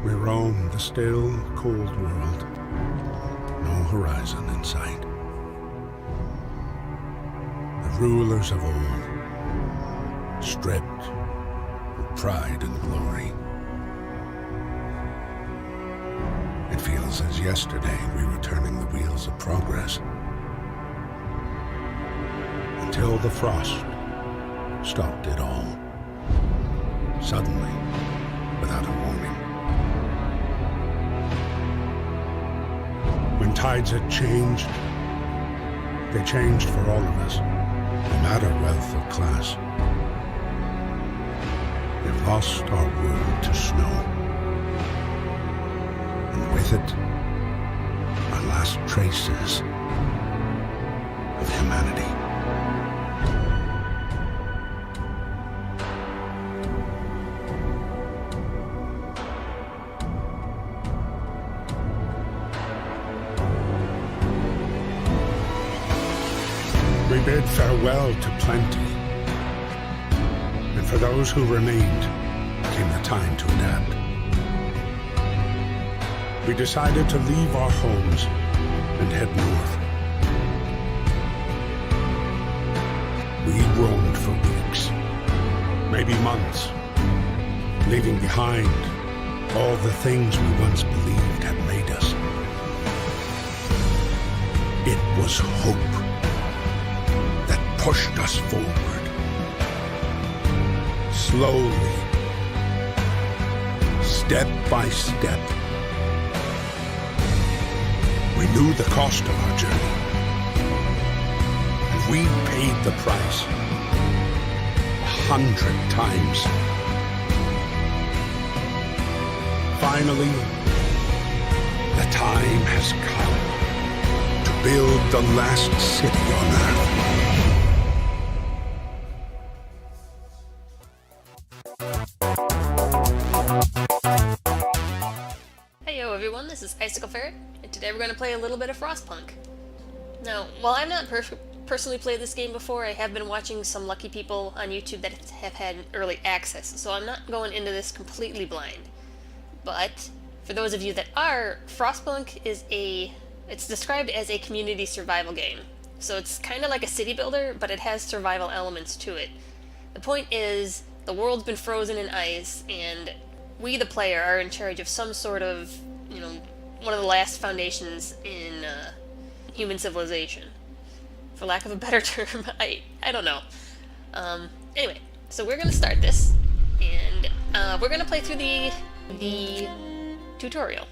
We roam the still, cold world. No horizon in sight. The rulers of old, stripped of pride and glory. It feels as yesterday we were turning the wheels of progress. Until the frost stopped it all. Suddenly, without a warning. When tides had changed, they changed for all of us, no matter wealth or class. We've lost our world to snow. And with it, our last traces of humanity. We bid farewell to plenty, and for those who remained came the time to adapt. We decided to leave our homes and head north. We roamed for weeks, maybe months, leaving behind all the things we once believed had made us. It was hope that pushed us forward. Slowly, step by step. We knew the cost of our journey, and we paid the price 100 times. Finally, the time has come to build the last city on Earth. Heyo everyone, this is IcicleFerret, and today we're going to play a little bit of Frostpunk. Now, while I've not personally played this game before, I have been watching some lucky people on YouTube that have had early access, so I'm not going into this completely blind. But, for those of you that are, Frostpunk is it's described as a community survival game. So it's kind of like a city builder, but it has survival elements to it. The point is, the world's been frozen in ice, and we, the player, are in charge of some sort of, one of the last foundations in human civilization. For lack of a better term, I don't know. Anyway, so we're going to start this, and we're going to play through the tutorial.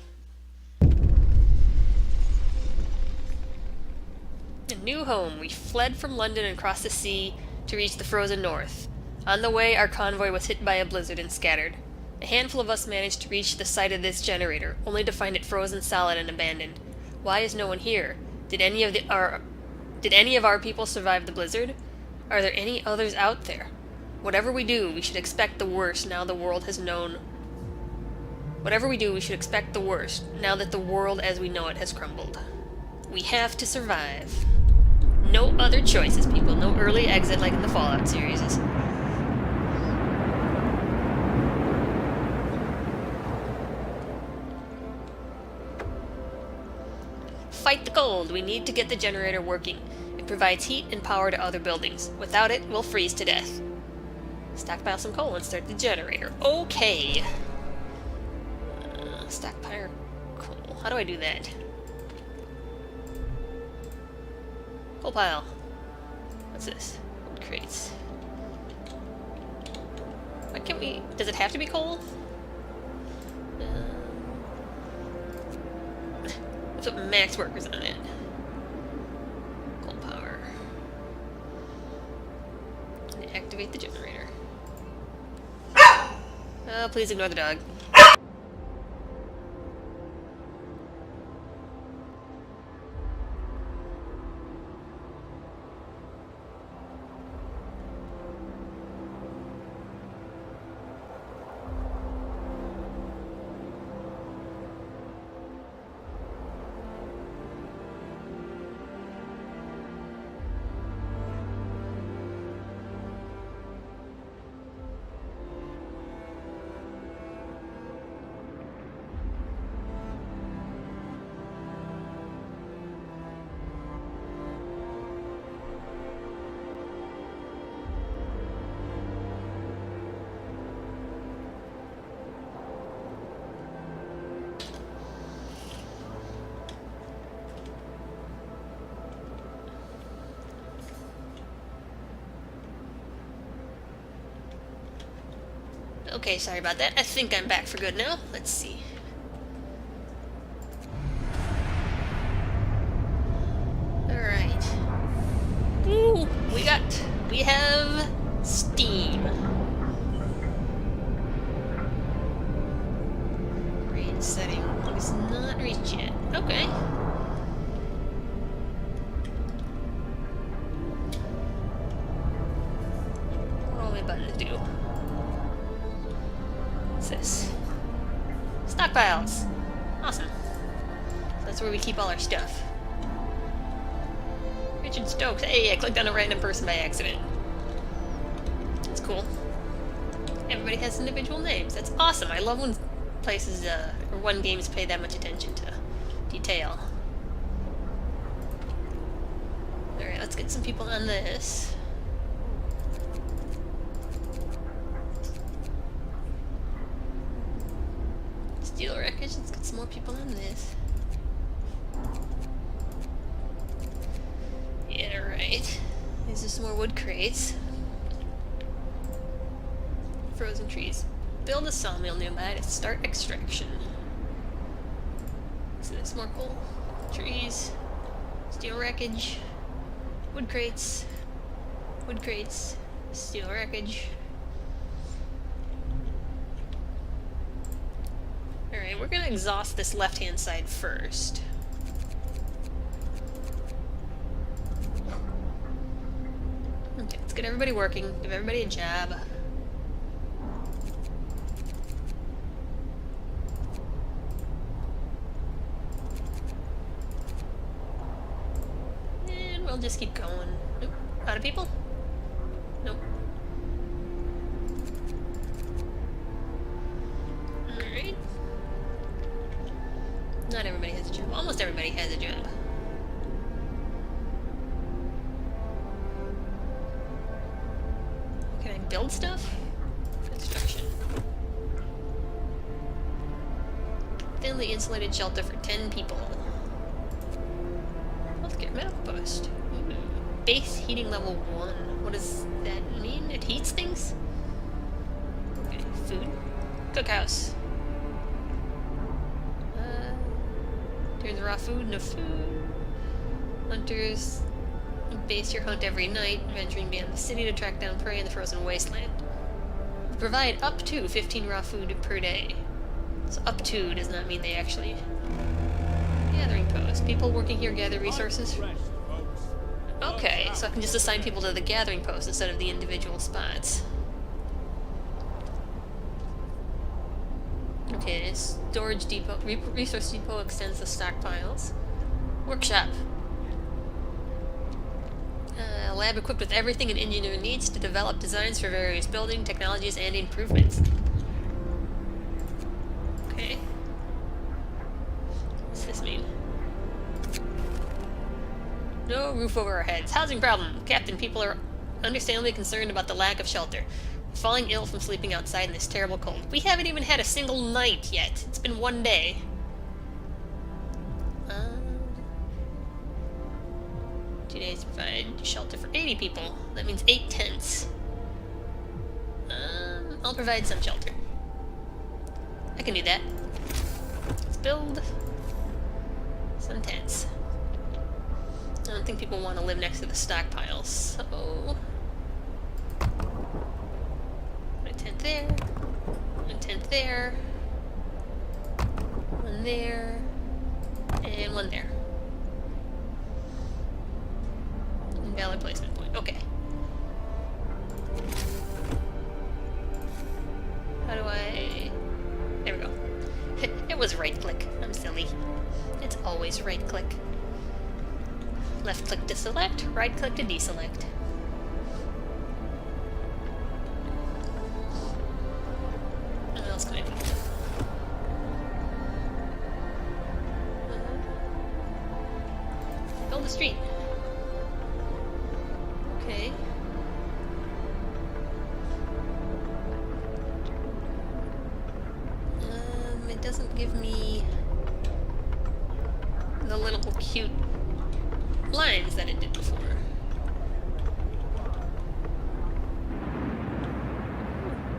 A new home. We fled from London and crossed the sea to reach the frozen north. On the way, our convoy was hit by a blizzard and scattered. A handful of us managed to reach the site of this generator, only to find it frozen solid and abandoned. Why is no one here? Did any of our people survive the blizzard? Are there any others out there? Whatever we do, we should expect the worst now the world has known. Whatever we do, we should expect the worst now that the world as we know it has crumbled. We have to survive. No other choices, people. No early exit like in the Fallout series. Fight the cold. We need to get the generator working. It provides heat and power to other buildings. Without it, we'll freeze to death. Stockpile some coal and start the generator. Okay. Stockpile coal. How do I do that? Coal pile. What's this? Wood crates. Why can't we... Does it have to be coal? Let's put max workers on it. Coal power. And activate the generator. Oh, please ignore the dog. Okay, sorry about that. I think I'm back for good now. Let's see. Alright. Ooh, we have steam. Rain setting is not reached yet. Okay. What are my buttons do? What's this? Stockpiles! Awesome. So that's where we keep all our stuff. Richard Stokes. Hey, I clicked on a random person by accident. That's cool. Everybody has individual names. That's awesome. I love when places, or when games pay that much attention to detail. Alright, let's get some people on this. Steel wreckage. Let's get some more people on this. Yeah, right. These are some more wood crates. Frozen trees. Build a sawmill nearby to start extraction. So there's more coal. Trees. Steel wreckage. Wood crates. Wood crates. Steel wreckage. Alright, we're gonna exhaust this left-hand side first. Okay, let's get everybody working. Give everybody a job. And we'll just keep going. Nope. Out of people? Nope. Alright. Not everybody has a job. Almost everybody has a job. Can I build stuff? Construction. Thinly insulated shelter for 10 people. Healthcare medical post. Base heating level 1. What does that mean? It heats things? Okay, food. Cookhouse. Turns raw food into food. Hunters base your hunt every night, venturing beyond the city to track down prey in the frozen wasteland. Provide up to 15 raw food per day. So up to does not mean they actually... Gathering post. People working here gather resources. Okay, so I can just assign people to the gathering post instead of the individual spots. Okay, storage depot, resource depot extends the stockpiles. Workshop. A lab equipped with everything an engineer needs to develop designs for various building technologies and improvements. Okay. What's this mean? No roof over our heads. Housing problem. Captain, people are understandably concerned about the lack of shelter. Falling ill from sleeping outside in this terrible cold. We haven't even had a single night yet. It's been one day. 2 days to provide shelter for 80 people. That means 8 tents. I'll provide some shelter. I can do that. Let's build some tents. I don't think people want to live next to the stockpiles, so... a tent there, a tent there, one there, and one there. Invalid placement point. Okay. How do I... There we go. It was right-click. I'm silly. It's always right-click. Left-click to select, right-click to deselect. What else can I do? Build a street. Okay. It doesn't give me the little cute lines that it did before.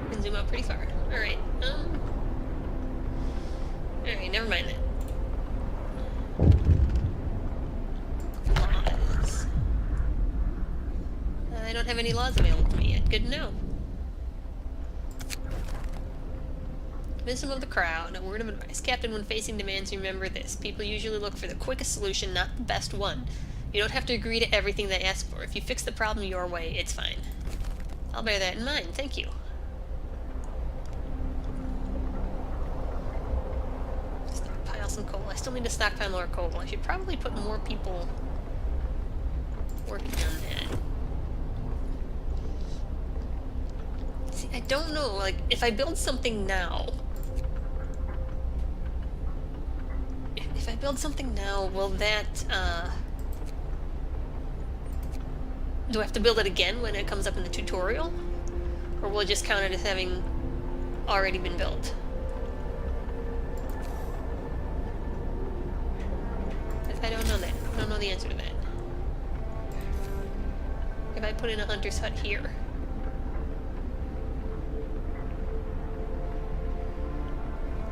You can zoom out pretty far. Alright, Alright, never mind that. Laws. I don't have any laws available to me yet. Good to know. Wisdom of the crowd. A word of advice. Captain, when facing demands, remember this. People usually look for the quickest solution, not the best one. You don't have to agree to everything they ask for. If you fix the problem your way, it's fine. I'll bear that in mind. Thank you. Stockpile some coal. I still need to stockpile more coal. I should probably put more people working on that. See, I don't know, like, if I build something now... If I build something now, will that, do I have to build it again when it comes up in the tutorial? Or will it just count it as having already been built? I don't know that. I don't know the answer to that. If I put in a hunter's hut here...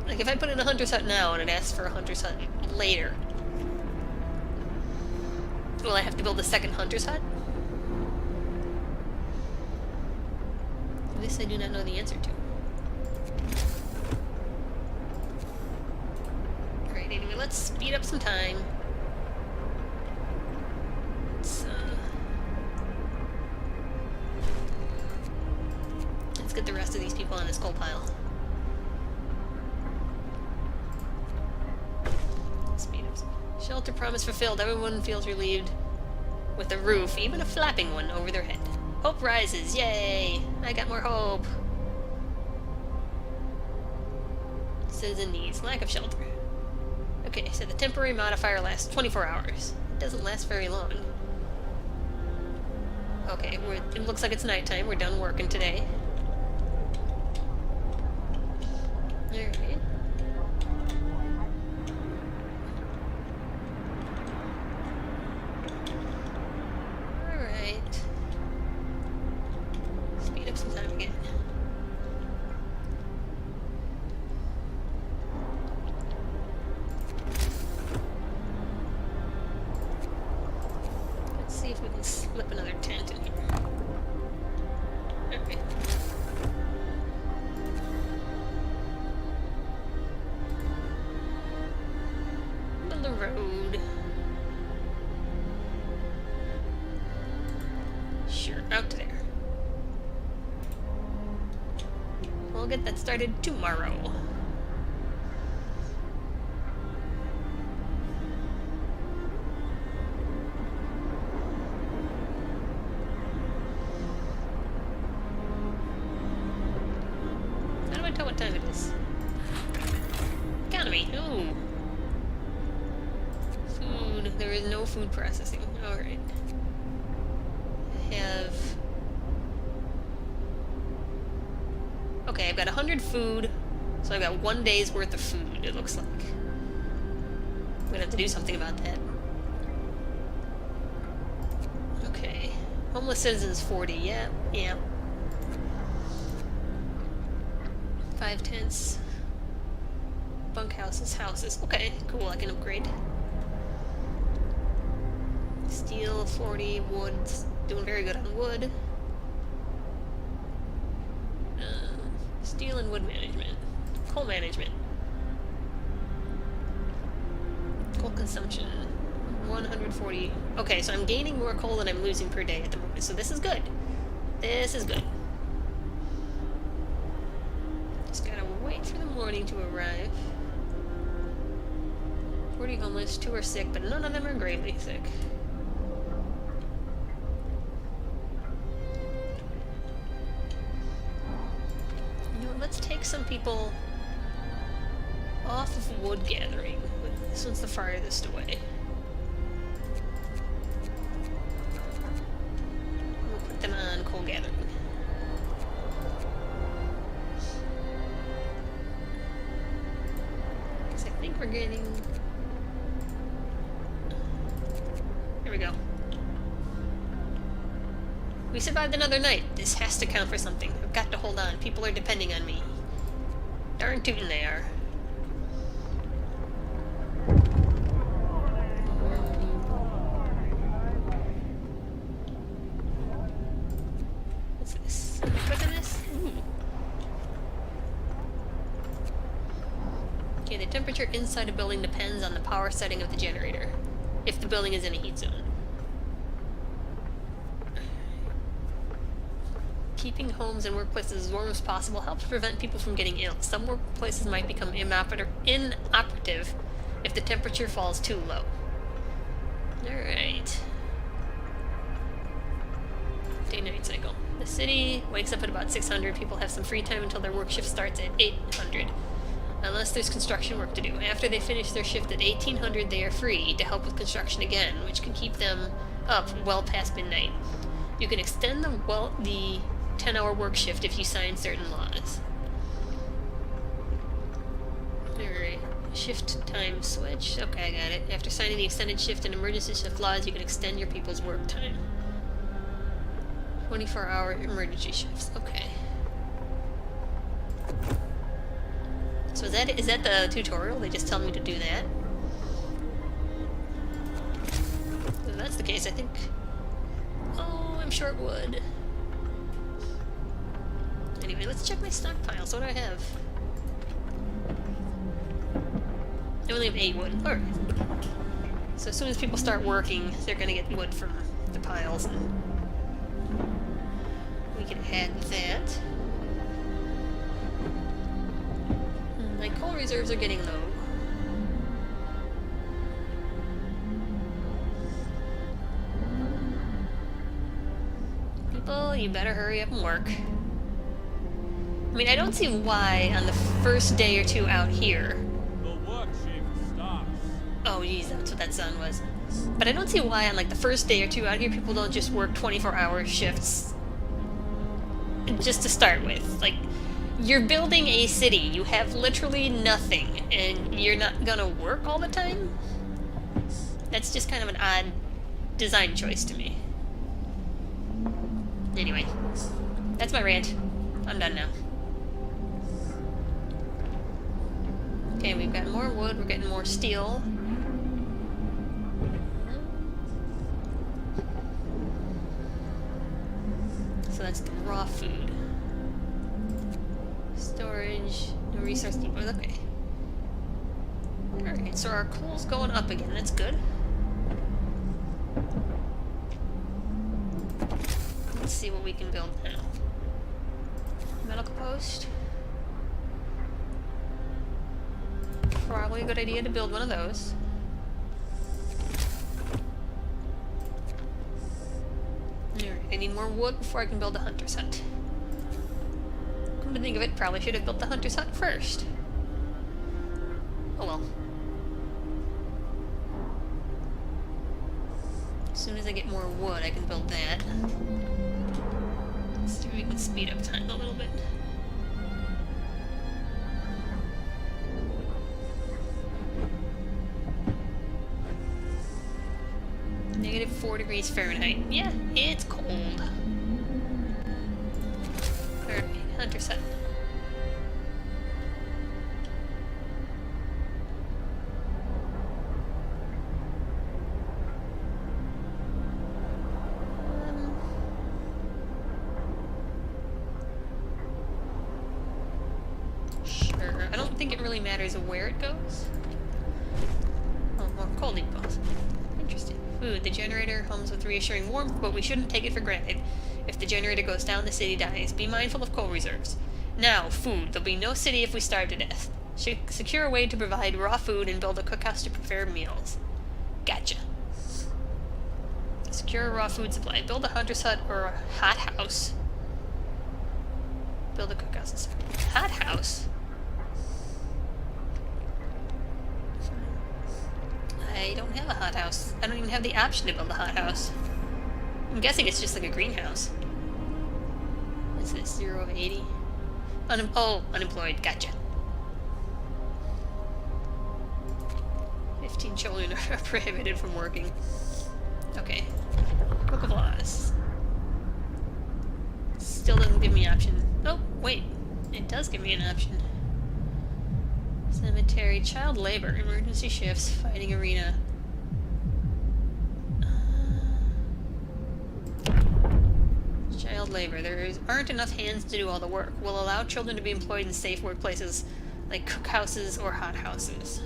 Like, if I put in a hunter's hut now and it asks for a hunter's hut later, will I have to build a second hunter's hut? This I do not know the answer to. Alright, anyway, let's speed up some time. Let's get the rest of these people on this coal pile. Shelter promise fulfilled. Everyone feels relieved with a roof, even a flapping one, over their head. Hope rises. Yay! I got more hope. Citizen needs. Lack of shelter. Okay, so the temporary modifier lasts 24 hours. It doesn't last very long. Okay, it looks like it's nighttime. We're done working today. Alright. See if we can slip another tent in here. Okay. On the road. Sure, out to there. We'll get that started tomorrow. What time it is? Economy. Ooh. Food. There is no food processing. Alright. I have... Okay, I've got 100 food, so I've got 1 day's worth of food, it looks like. I'm gonna have to do something about that. Okay. Homeless citizens 40. Yeah, yeah. 5 tents. Bunkhouses, houses. Okay, cool, I can upgrade. Steel, 40, wood. Doing very good on wood. Steel and wood management. Coal management. Coal consumption. 140. Okay, so I'm gaining more coal than I'm losing per day at the moment, so this is good. This is good. Just gotta wait for the morning to arrive. 40 homeless, 2 are sick, but none of them are gravely sick. You know, let's take some people off of wood gathering. This one's the farthest away. We'll put them on coal gathering. Because I think we're getting... There we go. We survived another night. This has to count for something. I've got to hold on. People are depending on me. Darn tootin' they are. What's this? Can I click on this? Ooh. Okay, the temperature inside a building depends on the power setting of the generator, if the building is in a heat zone. Keeping homes and workplaces as warm as possible helps prevent people from getting ill. Some workplaces might become inoperative if the temperature falls too low. Alright. Day-night cycle. The city wakes up at about 600. People have some free time until their work shift starts at 800. Unless there's construction work to do. After they finish their shift at 1800, they are free to help with construction again, which can keep them up well past midnight. You can extend the 10-hour work shift if you sign certain laws. Alright. Shift time switch. Okay, I got it. After signing the extended shift and emergency shift laws, you can extend your people's work time. 24-hour emergency shifts. Okay. So is that the tutorial? They just tell me to do that? If that's the case, I think... Oh, I'm short wood. Anyway, let's check my stockpiles. What do I have? I only have 8 wood. Alright. So as soon as people start working, they're gonna get wood from the piles. And we can add that. My coal reserves are getting low. People, you better hurry up and work. I mean, I don't see why on the first day or two out here... The work shift starts. Oh, geez, that's what that sound was. But I don't see why on, like, the first day or two out here people don't just work 24-hour shifts. Just to start with. Like, you're building a city. You have literally nothing. And you're not gonna work all the time? That's just kind of an odd design choice to me. Anyway. That's my rant. I'm done now. Okay, we've got more wood, we're getting more steel. So that's the raw food. Storage, no resource depot, okay. Alright, so our coal's going up again, that's good. Let's see what we can build now. Medical post. Probably a good idea to build one of those. Alright, I need more wood before I can build a hunter's hut. Come to think of it, probably should have built the hunter's hut first. Oh well. As soon as I get more wood, I can build that. Let's see if we can speed up time a little bit. -4 degrees Fahrenheit. Yeah, it's cold. Alright, hunter's hut. Sure. I don't think it really matters where it goes. Oh, more coal depots. Interesting. Food. The generator hums with reassuring warmth, but we shouldn't take it for granted. If the generator goes down, the city dies. Be mindful of coal reserves. Now, food. There'll be no city if we starve to death. Secure a way to provide raw food and build a cookhouse to prepare meals. Gotcha. Secure a raw food supply. Build a hunter's hut or a hot house. Build a cookhouse. Hot house? I don't have a hothouse. I don't even have the option to build a hothouse. I'm guessing it's just like a greenhouse. What's this? 0 of 80? Unemployed. Gotcha. 15 children are prohibited from working. Okay. Book of Laws. Still doesn't give me an option. Oh, wait. It does give me an option. Alright, child labor, emergency shifts, fighting arena. Child labor. There aren't enough hands to do all the work. We'll allow children to be employed in safe workplaces like cookhouses or hothouses.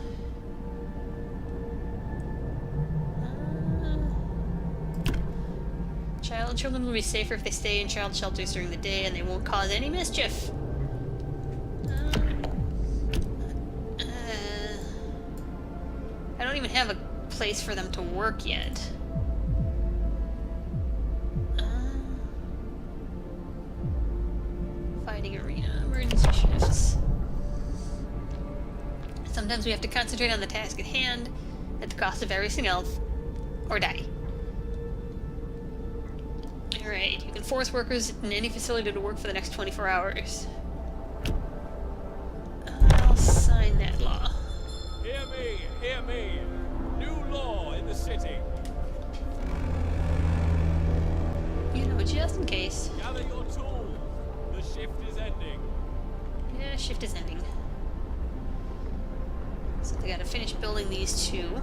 Children will be safer if they stay in child shelters during the day and they won't cause any mischief. I don't even have a place for them to work yet. Fighting arena, emergency shifts. Sometimes we have to concentrate on the task at hand at the cost of everything else, or die. Alright, you can force workers in any facility to work for the next 24 hours. I'll sign that law. Hear me, hear me. New law in the city. You know, just in case. Gather your tools. The shift is ending. Yeah, shift is ending. So they gotta finish building these two.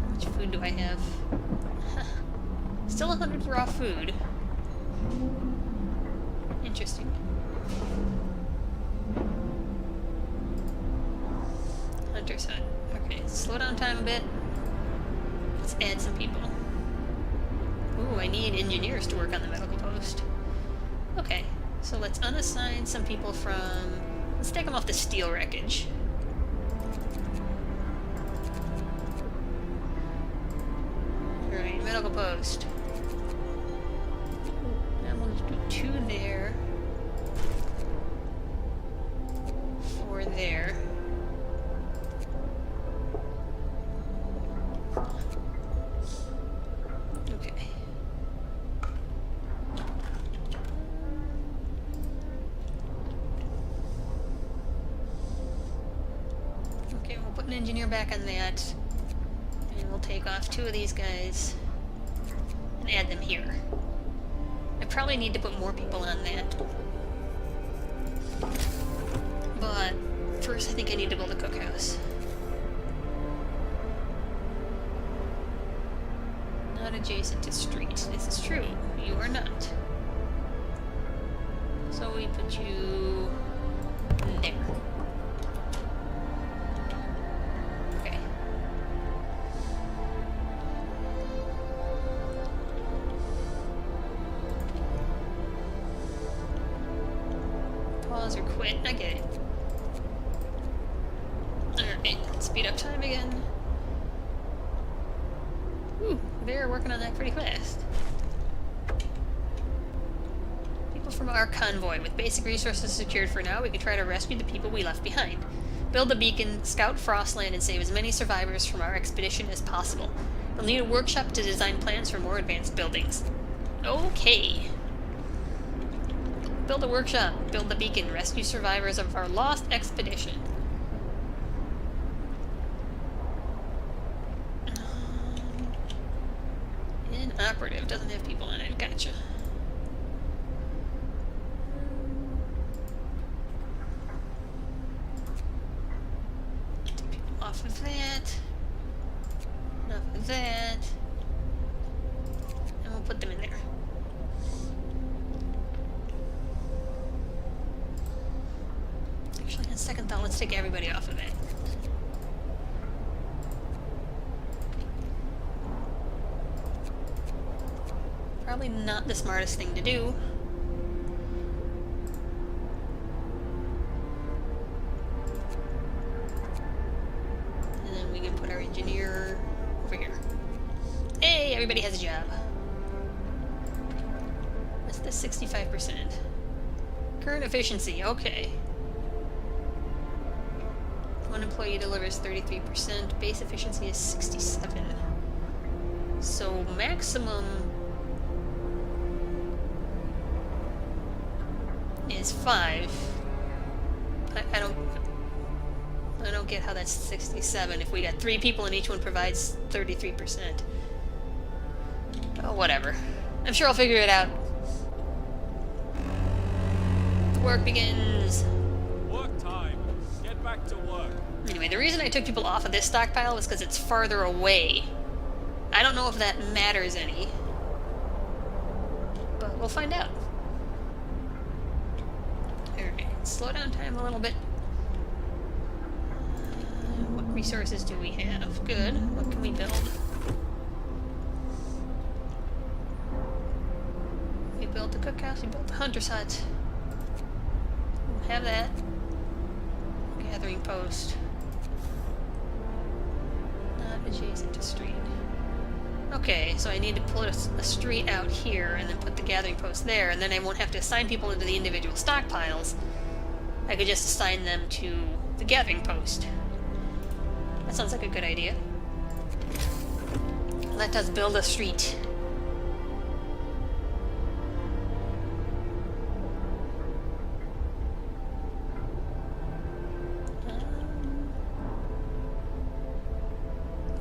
How much food do I have? Still 100 raw food. Interesting. Hunter's hut. Okay, slow down time a bit. Let's add some people. Ooh, I need engineers to work on the medical post. Okay, so let's unassign some people from... Let's take them off the steel wreckage. Alright, medical post. I'm going to do 2 there. 4 there. Okay. Okay, we'll put an engineer back on that. And we'll take off 2 of these guys and add them here. I probably need to put more people on that. But first I think I need to build a cookhouse. Not adjacent to street. This is true. You are not. So we put you there. Okay. Pause or quit. I get it. Alright, speed up time again. Ooh, they're working on that pretty fast. People from our convoy. With basic resources secured for now, we can try to rescue the people we left behind. Build a beacon, scout Frostland, and save as many survivors from our expedition as possible. We'll need a workshop to design plans for more advanced buildings. Okay. Build a workshop, build the beacon, rescue survivors of our lost expedition. Inoperative, doesn't have people in it, gotcha. Take people off of that. Off of that. And we'll put them in there. Actually, on second thought, let's take everybody off of it. Probably not the smartest thing to do. And then we can put our engineer over here. Hey, everybody has a job. What's the 65%? Current efficiency, okay. One employee delivers 33%. Base efficiency is 67. So maximum is 5. I don't get how that's 67 if we got 3 people and each one provides 33%. Oh, whatever. I'm sure I'll figure it out. The work begins. Work time. back to work. Anyway, the reason I took people off of this stockpile was because it's farther away. I don't know if that matters any, but we'll find out. Alright, slow down time a little bit. What resources do we have? Good. What can we build? We built the cookhouse, we built the hunter's hut. We'll have that. Gathering post. Not adjacent to street. Okay, so I need to put a street out here and then put the gathering post there, and then I won't have to assign people into the individual stockpiles. I could just assign them to the gathering post. That sounds like a good idea. Let us build a street.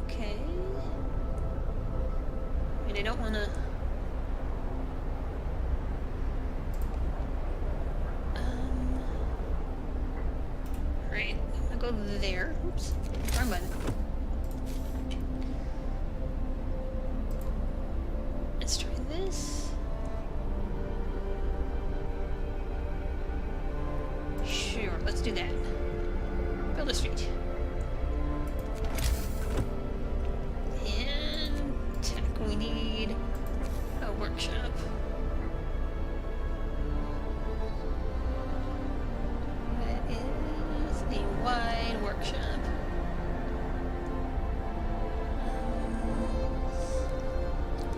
Okay. I don't want to... Right, I'm gonna go there. Oops, wrong button. Let's try this. Sure, let's do that. Build a street. And tech, we need a workshop. That is a wide workshop.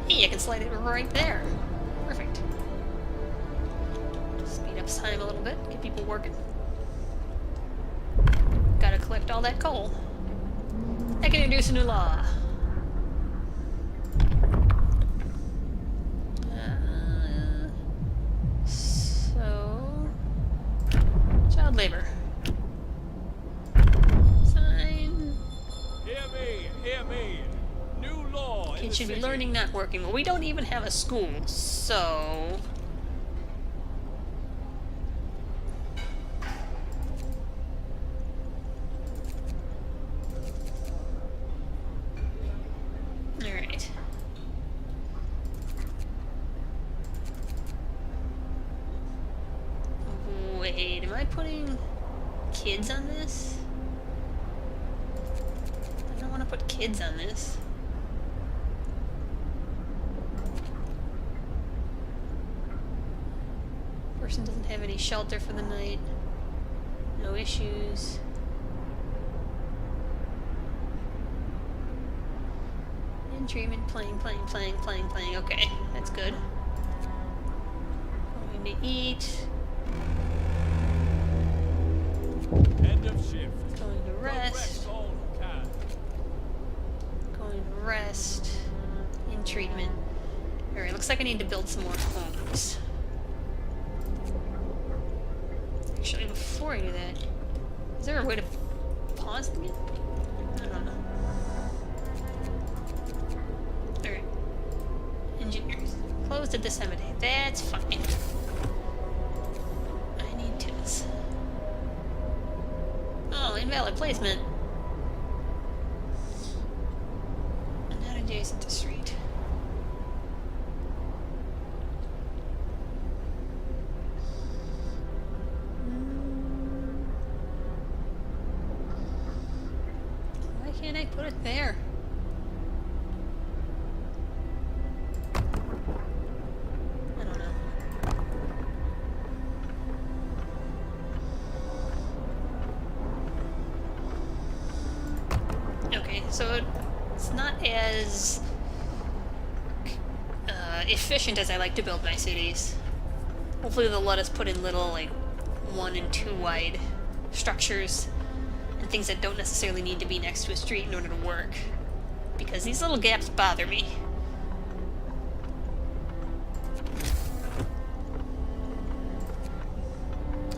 Hey, I can slide it right there. Perfect. Speed up time a little bit, get people working. Gotta collect all that coal. I can introduce a new law. Child labor. Sign. Hear me. New law in Kids the should be city. learning, not working. Well, we don't even have a school, so... Alright. Wait, am I putting kids on this? I don't want to put kids on this. Person doesn't have any shelter for the night. No issues. In treatment, playing. Okay, that's good. Going to eat. End of shift. Going to rest. Progress all who can. Going to rest. In treatment. Alright, looks like I need to build some more homes. Actually, before I do that, is there a way to pause the game? I don't know. Alright. Engineers. Closed to disseminate. That's fine. I need tools. Oh, invalid placement. Not adjacent to street. Why can't I put it there? I don't know. Okay, so it's not as efficient as I like to build my cities. Hopefully they'll let us put in little, like, 1 and 2 wide structures and things that don't necessarily need to be next to a street in order to work. Because these little gaps bother me.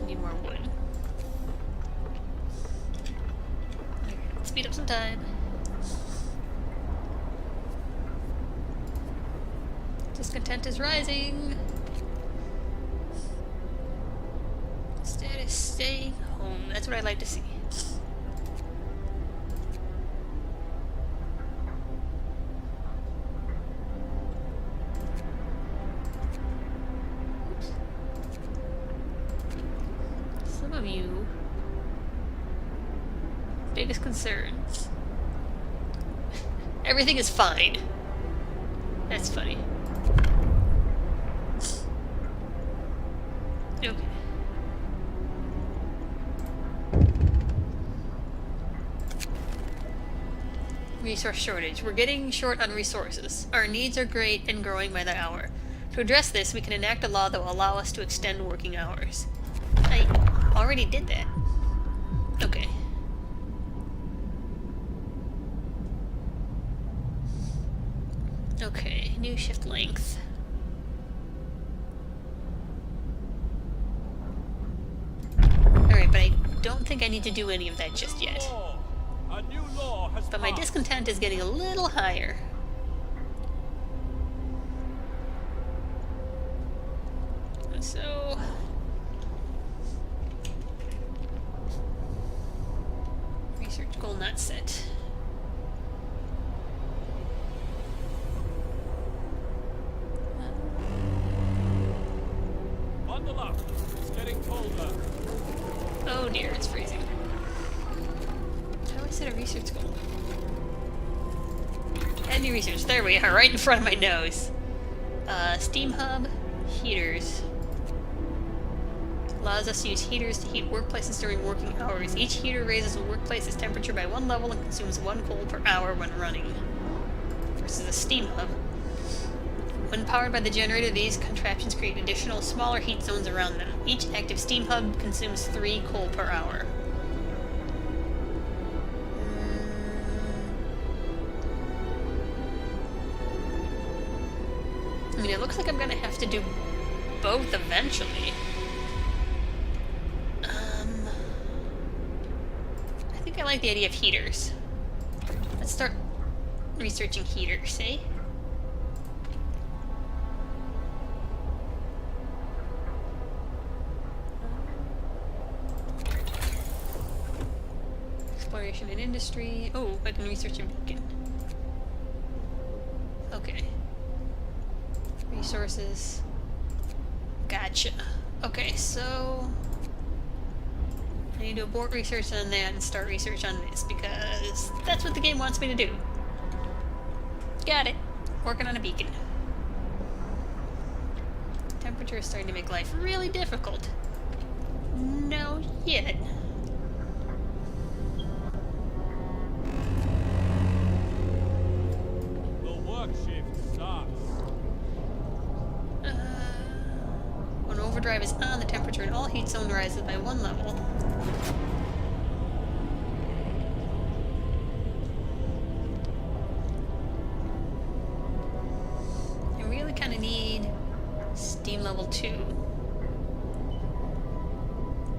Need more wood. Okay, let's speed up some time. Discontent is rising. Status staying home. That's what I'd like to see. to biggest concerns. Everything is fine. That's funny. Okay. Resource shortage. We're getting short on resources. Our needs are great and growing by the hour. To address this, we can enact a law that will allow us to extend working hours. I already did that. Okay. Okay, new shift length. Alright, but I don't think I need to do any of that just yet. A new law has But my discontent is getting a little higher. So... research goal not set. Bundle up. It's getting colder. Oh dear, it's freezing. How do I set a research goal? Add new research. There we are, right in front of my nose. Steam hub, heaters. Allows us to use heaters to heat workplaces during working hours. Each heater raises a workplace's temperature by 1 level and consumes 1 coal per hour when running. Versus a steam hub. When powered by the generator, these contraptions create additional, smaller heat zones around them. Each active steam hub consumes 3 coal per hour. I mean, it looks like I'm gonna have to do both eventually. I think I like the idea of heaters. Let's start researching heaters, eh? Exploration and industry. Oh, I can research a beacon. Okay. Resources. Gotcha. Okay, so... I need to abort research on that and start research on this, because that's what the game wants me to do. Got it. Working on a beacon. Temperature is starting to make life really difficult. No yet. The work shift starts. When overdrive is on, the temperature in all heat zone rises by 1 level. I really kind of need steam level 2.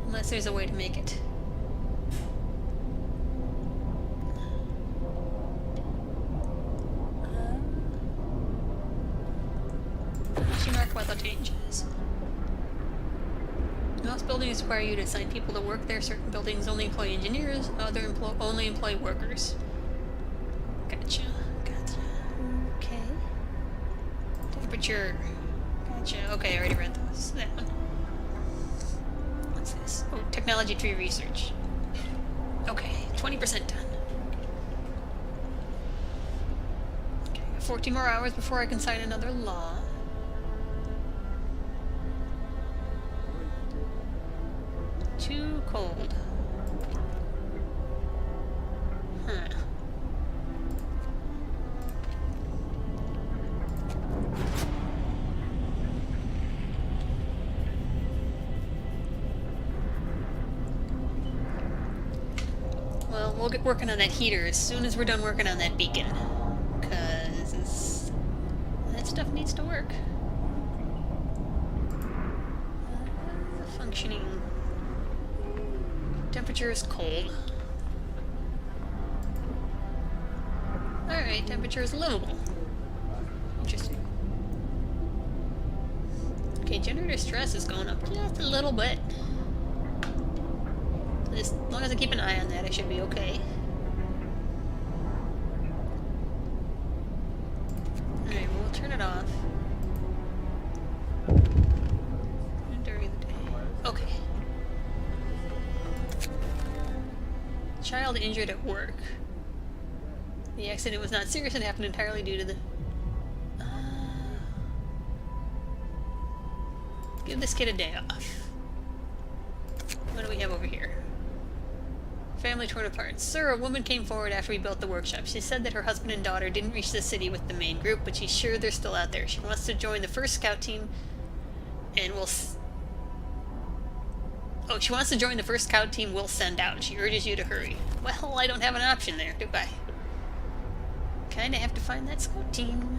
Unless there's a way to make it. Mark weather changes. Most buildings require you to assign people to work there. Certain buildings only employ engineers, other only employ workers. Gotcha. Gotcha. Okay. Temperature. Gotcha. Okay, I already read those. That one. What's this? Oh, technology tree research. Okay, 20% done. Okay, 14 more hours before I can sign another law. Too cold. Huh. Well, we'll get working on that heater as soon as we're done working on that beacon. 'Cause that stuff needs to work. Functioning. Temperature is cold. Alright, temperature is livable. Interesting. Okay, generator stress is going up just a little bit. As long as I keep an eye on that, I should be okay. Alright, we'll turn it off. During the day. Okay. child injured at work. The accident was not serious and happened entirely due to the... Give this kid a day off. What do we have over here? Family torn apart. Sir, a woman came forward after we built the workshop. She said that her husband and daughter didn't reach the city with the main group, but she's sure they're still out there. She wants to join the first scout team and will... Oh, she wants to join the first scout team we'll send out. She urges you to hurry. Well, I don't have an option there, do I? Kinda have to find that scout team.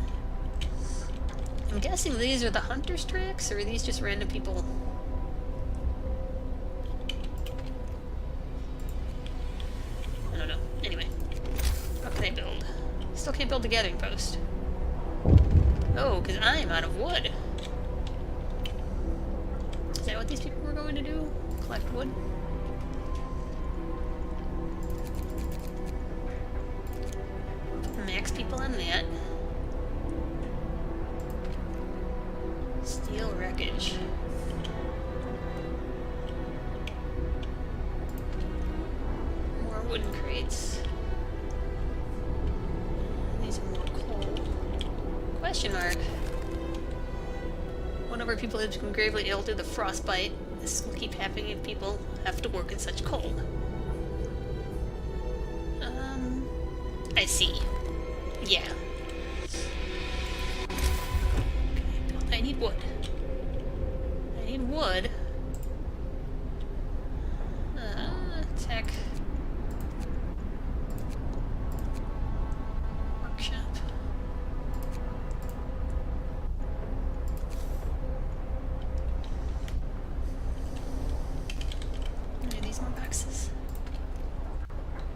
I'm guessing these are the hunter's tracks, or are these just random people? I don't know. Anyway. What can I build? Still can't build the gathering post. Oh, because I'm out of wood. Is that what these people were going to do? Collect wood? Max people on that. Steel wreckage. More wooden crates. These are more coal. Question mark. One of our people has become gravely ill due to the frostbite. This will keep happening if people have to work in such cold. I see. Yeah. I need wood. I need wood. Tech. Workshop. Are these more boxes?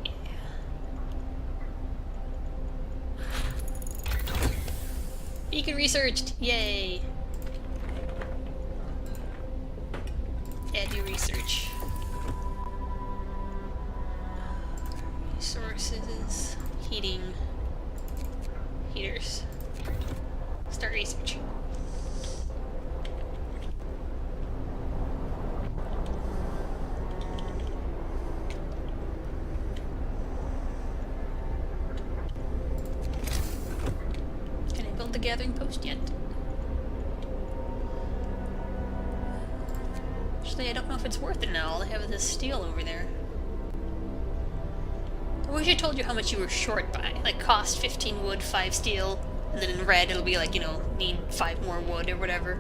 Yeah. Beacon researched! Yay! Add new research. Resources. Heating. Heaters. Start research. Can I build the gathering post yet? Actually, I don't know if it's worth it now. All I have is this steel over there. I wish I told you how much you were short by. Like, cost 15 wood, 5 steel, and then in red it'll be like, you know, need 5 more wood or whatever.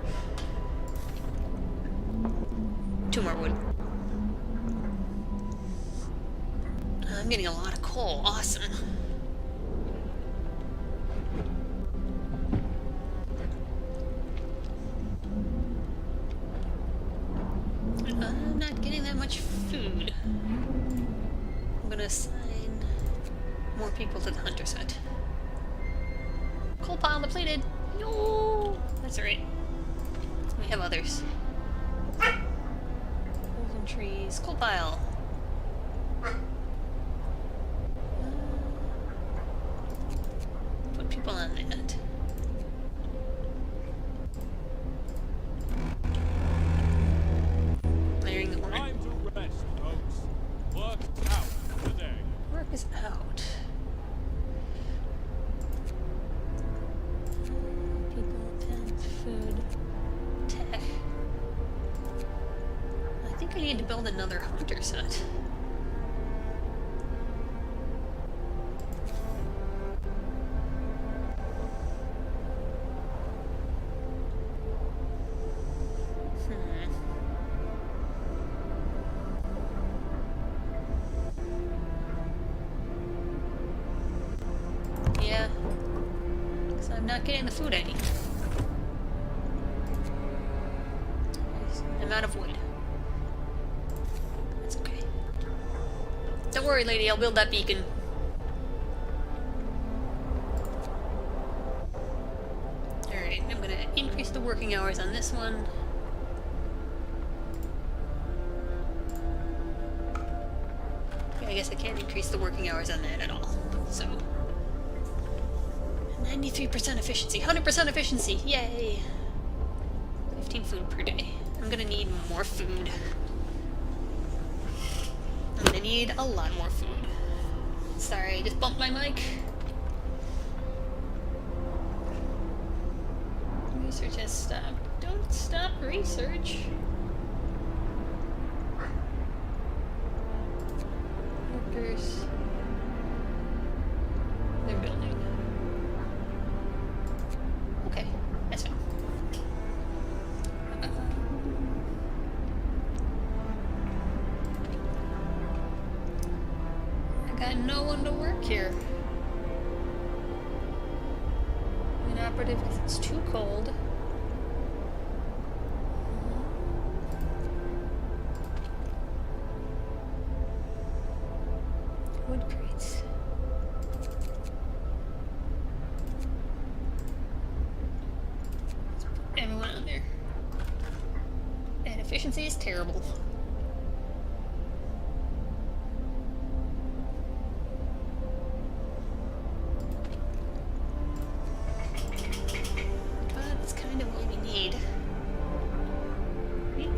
2 more wood. I'm getting a lot of coal. Awesome. I'm not getting that much food. I'm gonna assign more people to the hunter's hut. Coal pile depleted! No! That's alright. We have others. Frozen trees. Coal pile. Put people on that. Layering the horn. Time to rest, folks. Work out today. Work is out. People, tent, food, tech. I think I need to build another hunter's hut. Yeah, because I'm not getting the food I need. I'm out of wood. That's okay. Don't worry, lady, I'll build that beacon. Alright, I'm gonna increase the working hours on this one. Okay, I guess I can't increase the working hours on that at all. So 93% efficiency, 100% efficiency, yay! 15 food per day. I'm gonna need more food. I'm gonna need a lot more food. Sorry, I just bumped my mic. Research has stopped. Don't stop research. Workers. They're building. Okay, that's fine. I got no one to work here. Inoperative because it's too cold. Wood crates. Let's put everyone on there. And efficiency is terrible. But it's kind of what we need.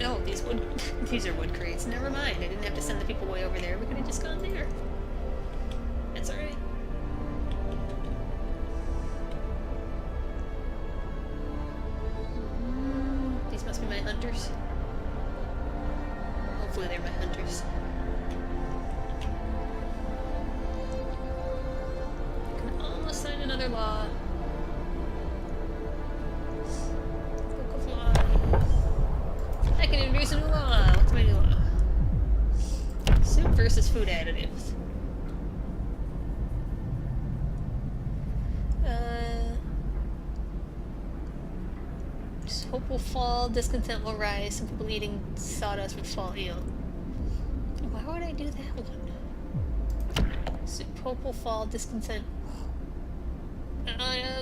Oh, these wood these are wood crates. Never mind. I didn't have to send the people way over there. We could have just gone there. That's alright. These must be my hunters. Hopefully they're my hunters. I can almost sign another law. Book of law. I can introduce a new law. What's my new law? Soup versus food additives. Hope will fall, discontent will rise, some people eating sawdust would fall ill. Why would I do that one? So hope will fall, discontent.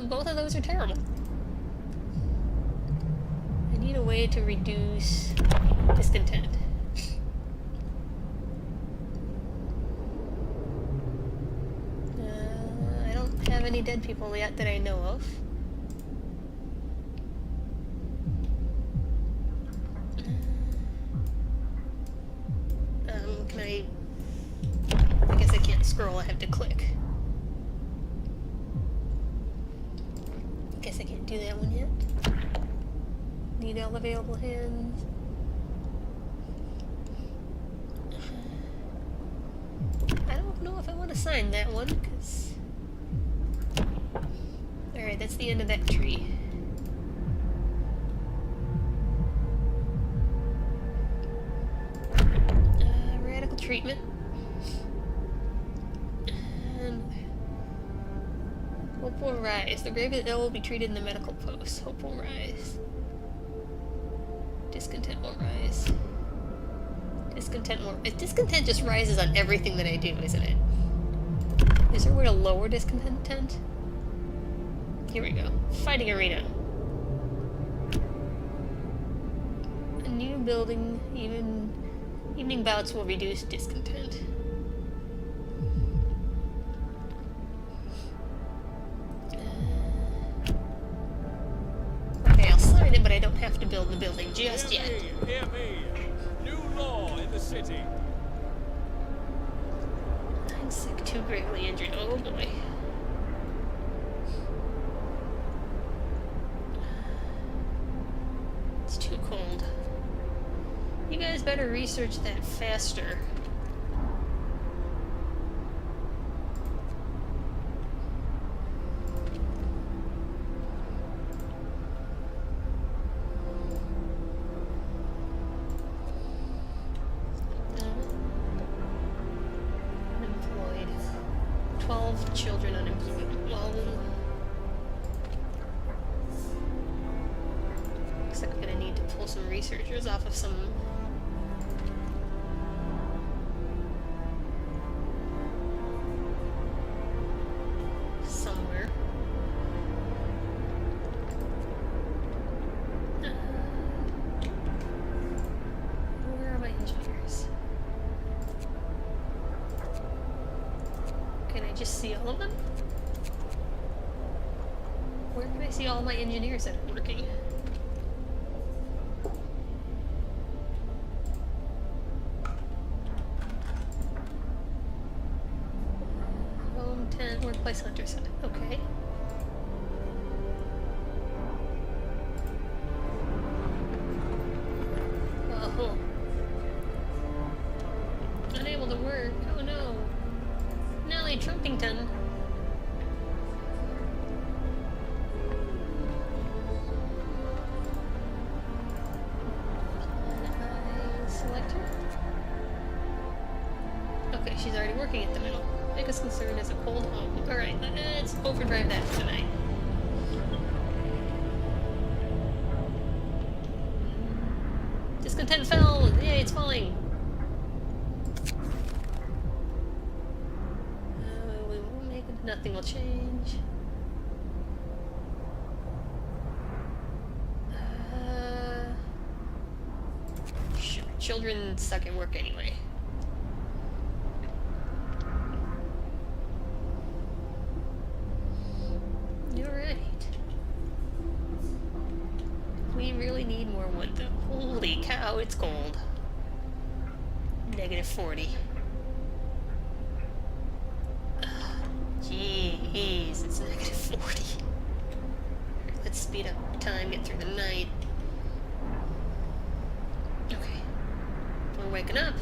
Both of those are terrible. I need a way to reduce discontent. I don't have any dead people yet that I know of. I guess I can't scroll, I have to click. I guess I can't do that one yet. Need all available hands. I don't know if I want to sign that one, because... Alright, that's the end of that tree. Radical treatment. And hope will rise. The grave and ill will be treated in the medical post. Hope will rise. Discontent will rise. Discontent will... Discontent just rises on everything that I do, isn't it? Is there a way to lower discontent? Here we go. Fighting arena. A new building, evening bouts will reduce discontent. Okay, I'll sign it, but I don't have to build the building just yet. Hear me. New law in the city. I'm sick, too gravely injured. Oh boy. It's too cold. You guys better research that faster. Unemployed. 12 children unemployed. Well, looks like I'm gonna need to pull some researchers off of some somewhere. Where are my engineers? Can I just see all of them? Where can I see all my engineers that are working? Workplace hunter set. Okay. Oh. Unable to work. Oh no. Nellie Trumpington. Select her. Okay, she's already working at the middle. Biggest concern is a cold home. Alright, let's overdrive that for tonight. Discontent fell! Yay, it's falling! We won't make it. Nothing will change. Children suck at work anyway. Alright. We really need more wood though. Holy cow, it's cold. -40. Jeez, it's -40. Let's speed up time, get through the night. Okay. We're waking up.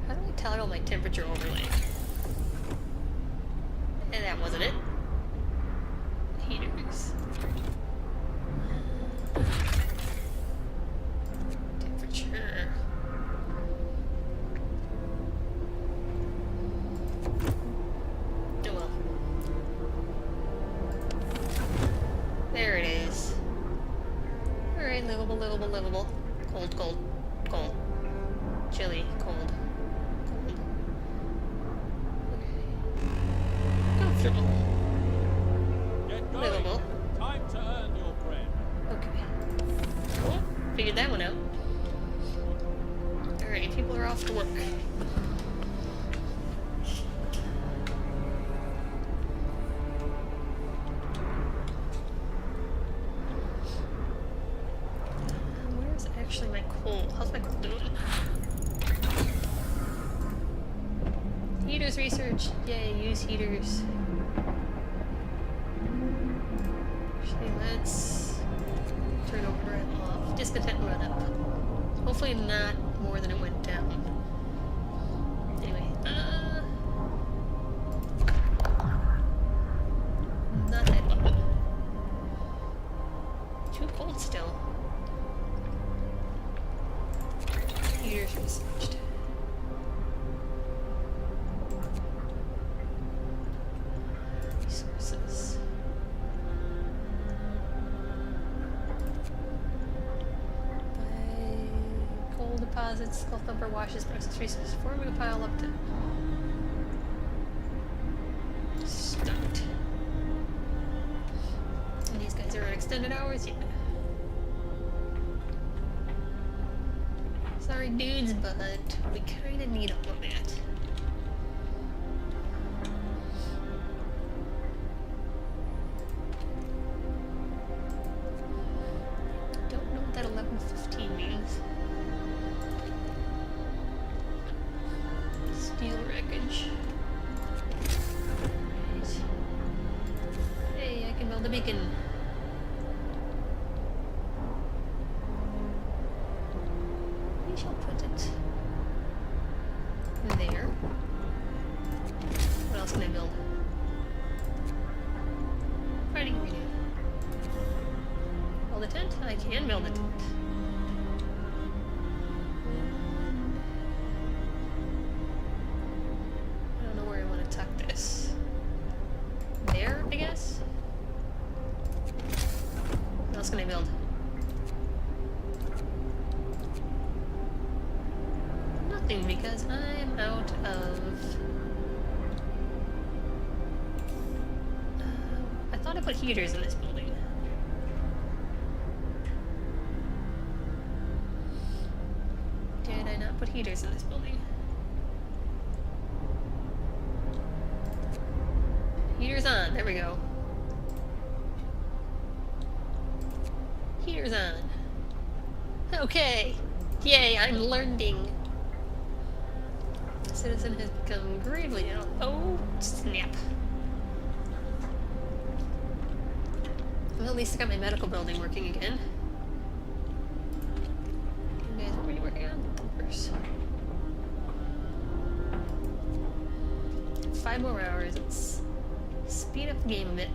How do I toggle my temperature overlay? And that wasn't it. Heaters. Temperature. Oh well. There it is. Alright, livable, livable, livable. Cold, cold, cold. Chilly, cold. Cold. Okay. Comfortable. Get going. Livable. Time to earn your bread. Okay. Cool. Figured that one out. Alright, people are off to work. Where's actually my coal? How's my coal doing? Heaters research. Yay, use heaters. Actually, let's turn overdrive off. Discontent run up. Hopefully not more than it went down. Anyway, not that button. Too cold still. Heaters researched. Resources. By coal deposits, coal thumper washes, process resources, forming a pile up to start. And these guys are on extended hours, yeah. Sorry dudes, but we kinda need all of that. Don't know what that 11:15 means. Steel wreckage. Right. Hey, I can build a beacon. We shall put it there. What else can I build? Fighting arena. Build a tent? I can build a tent. I don't know where I want to tuck this. There, I guess? What else can I build? Nothing, because I'm out of... I thought I put heaters in this building. Did I not put heaters in this building? Heaters on, there we go. Heaters on. Okay. Yay, I'm learning. Citizen has become gravely ill. Oh, snap. Well, at least I got my medical building working again. You guys, what were you working on? Bumpers. 5 more hours. Let's speed up the game a bit.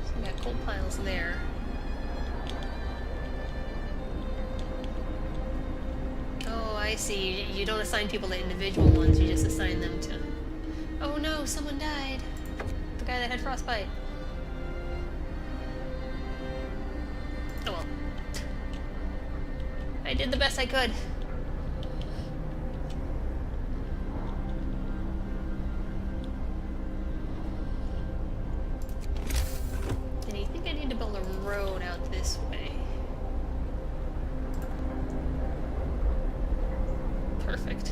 So we got coal piles there. Oh, I see. You don't assign people to individual ones, you just assign them to... Oh no, someone died. The guy that had frostbite. Oh well. I did the best I could. And you think I need to build a road out this way? Perfect.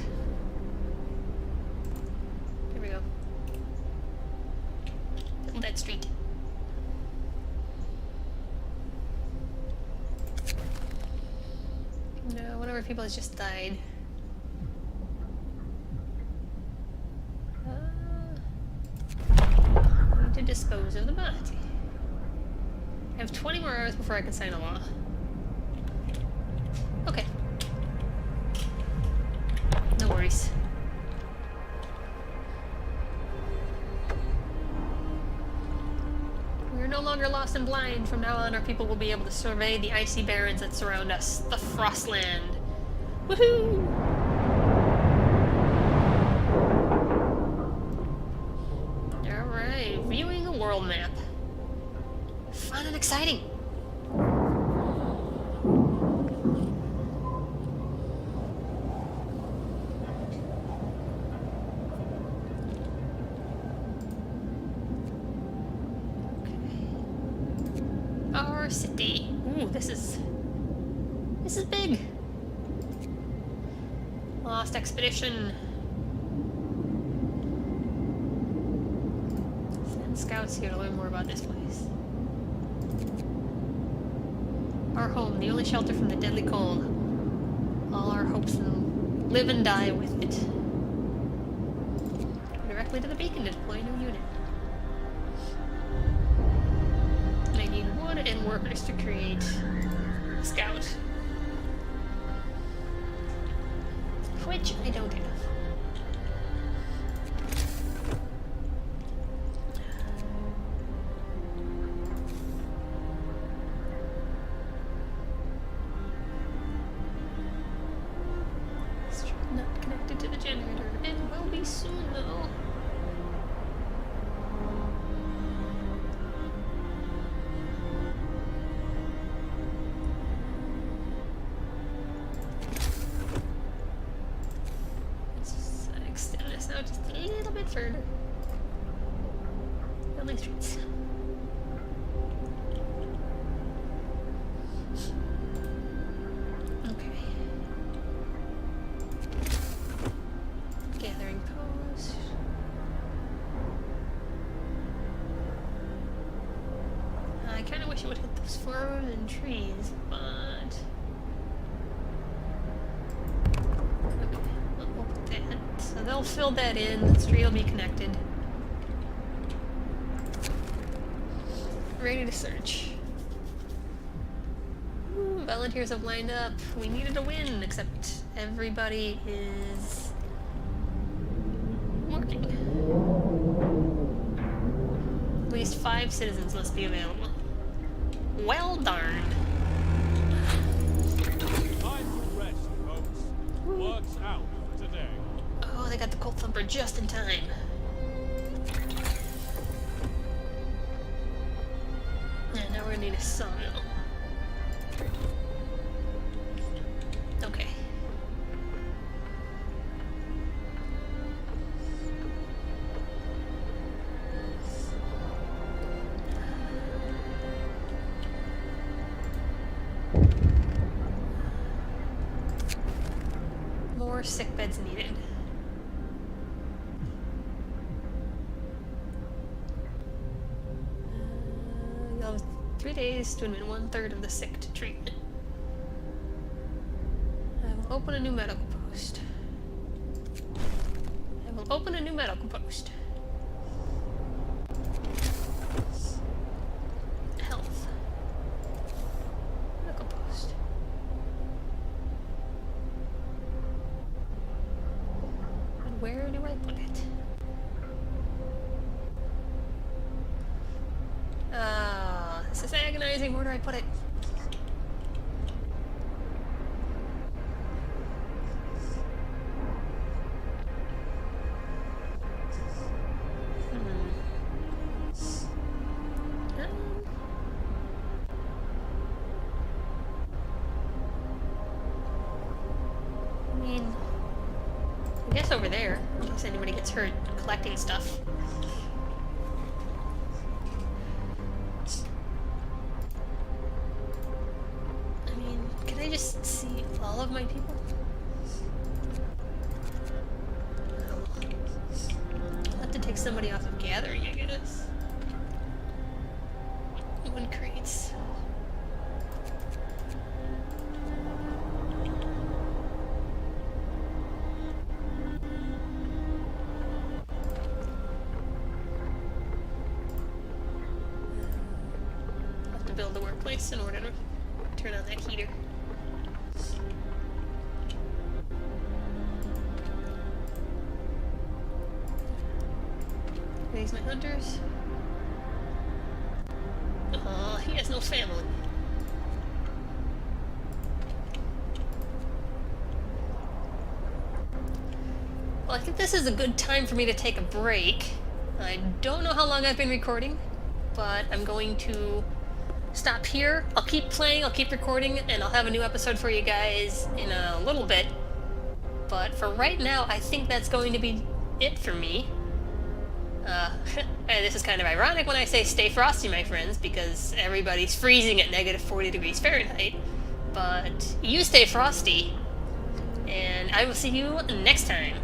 Here we go. Build that street. No, one of our people has just died. I need to dispose of the body. I have 20 more hours before I can sign a law. Okay. No worries. We're no longer lost and blind. From now on, our people will be able to survey the icy barrens that surround us. The Frostland. Woohoo! Alright, viewing a world map. Fun and exciting. Our city. Ooh, this is big. Lost expedition. Send scouts here to learn more about this place. Our home, the only shelter from the deadly cold. All our hopes and live and die with it. Directly to the beacon to deploy a new unit. I need wood and workers to create a scout. Which I don't have. Not connected to the generator. It will be soon though. Just a little bit further. Building streets. Okay. Gathering post. I kind of wish it would hit those frozen trees, but... So they'll fill that in, the street will be connected. Ready to search. Ooh, volunteers have lined up. We needed a win, except everybody is working. At least 5 citizens must be available. Well darned. Time to rest, folks. Work's out for today. Oh, they got the Colt Thumper just in time. And now we're gonna need a sawmill. Okay. More sick beds needed. You'll have 3 days to admit 1/3 of the sick to treatment. open a new medical post. I will open a new medical post. Health. Medical post. And where do I put it? This is agonizing. Where do I put it? I guess over there, in case anybody gets hurt collecting stuff. I mean, can I just see all of my people? I'll have to take somebody off of gathering, I guess. One crates. Build the workplace in order to turn on that heater. Are these my hunters? Aw, he has no family. Well, I think this is a good time for me to take a break. I don't know how long I've been recording, but I'm going to stop here. I'll keep playing, I'll keep recording, and I'll have a new episode for you guys in a little bit. But for right now, I think that's going to be it for me. And this is kind of ironic when I say stay frosty, my friends, because everybody's freezing at negative 40 degrees Fahrenheit. But you stay frosty, and I will see you next time.